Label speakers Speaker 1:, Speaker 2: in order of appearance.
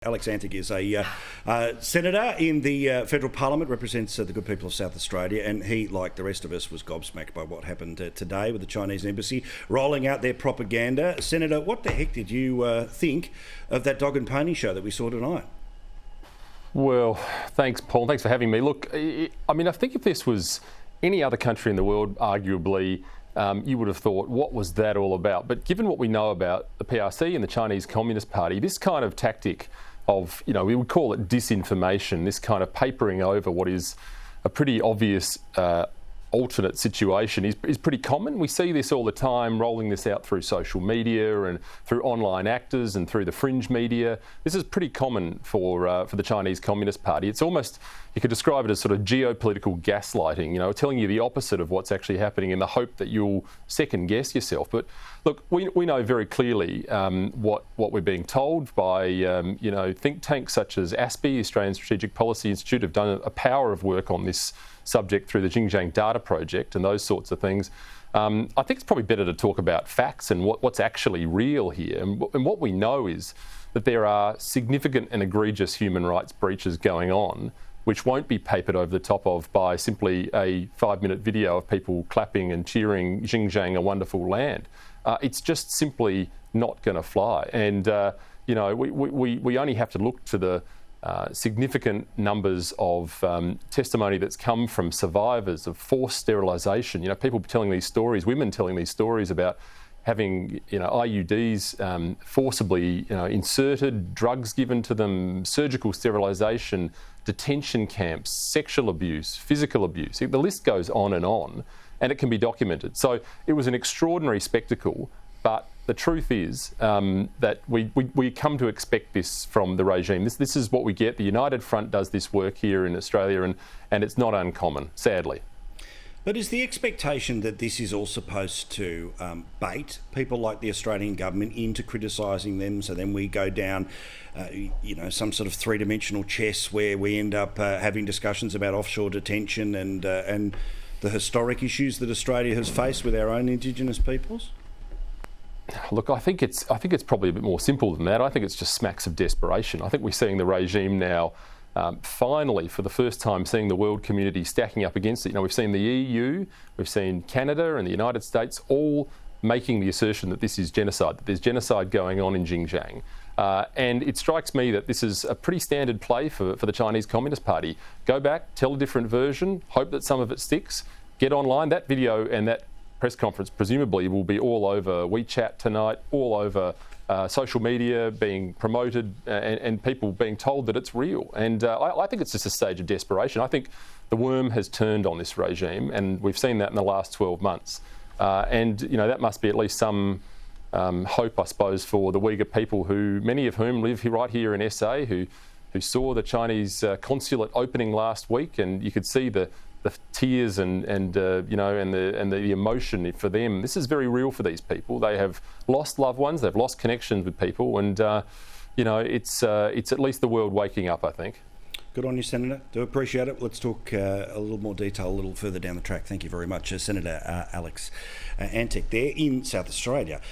Speaker 1: Alex Antic is a senator in the federal parliament, represents the good people of South Australia, and he, like the rest of us, was gobsmacked by what happened today with the Chinese embassy rolling out their propaganda. Senator, what the heck did you think of that dog and pony show that we saw tonight?
Speaker 2: Well, thanks, Paul. Thanks for having me. Look, I mean, I think if this was any other country in the world, arguably, you would have thought, what was that all about? But given what we know about the PRC and the Chinese Communist Party, this kind of tactic of, we would call it disinformation, this kind of papering over what is a pretty obvious alternate situation is pretty common. We see this all the time, rolling this out through social media and through online actors and through the fringe media. This is pretty common for the Chinese Communist Party. It's almost, you could describe it as sort of geopolitical gaslighting, telling you the opposite of what's actually happening in the hope that you'll second guess yourself. But look, we know very clearly what we're being told by think tanks such as ASPI, Australian Strategic Policy Institute, have done a power of work on this subject through the Xinjiang data project and those sorts of things. I think it's probably better to talk about facts and what's actually real here. And what we know is that there are significant and egregious human rights breaches going on, which won't be papered over the top of by simply a 5-minute video of people clapping and cheering Xinjiang a wonderful land. It's just simply not going to fly. And, we only have to look to the significant numbers of testimony that's come from survivors of forced sterilisation. People telling these stories, women telling these stories about having, IUDs forcibly, inserted, drugs given to them, surgical sterilisation, detention camps, sexual abuse, physical abuse. The list goes on, and it can be documented. So it was an extraordinary spectacle, but the truth is that we come to expect this from the regime. This is what we get. The United Front does this work here in Australia, and it's not uncommon, sadly.
Speaker 1: But is the expectation that this is all supposed to bait people like the Australian government into criticising them, so then we go down, some sort of three-dimensional chess where we end up having discussions about offshore detention and the historic issues that Australia has faced with our own Indigenous peoples?
Speaker 2: Look, I think it's probably a bit more simple than that. I think it's just smacks of desperation. I think we're seeing the regime now, finally, for the first time, seeing the world community stacking up against it. We've seen the EU, we've seen Canada and the United States all making the assertion that this is genocide, that there's genocide going on in Xinjiang. And it strikes me that this is a pretty standard play for the Chinese Communist Party. Go back, tell a different version, hope that some of it sticks, get online. That video and that press conference presumably will be all over WeChat tonight, all over social media being promoted and people being told that it's real. And I think it's just a stage of desperation. I think the worm has turned on this regime, and we've seen that in the last 12 months. That must be at least some hope, I suppose, for the Uyghur people, many of whom live right here in SA, who saw the Chinese consulate opening last week, and you could see the tears and the emotion for them. This is very real for these people. They have lost loved ones, they've lost connections with people, and it's at least the world waking up, I think.
Speaker 1: Good on you, Senator. Do appreciate it. Let's talk a little more detail a little further down the track. Thank you very much, Senator Alex Antic there in South Australia.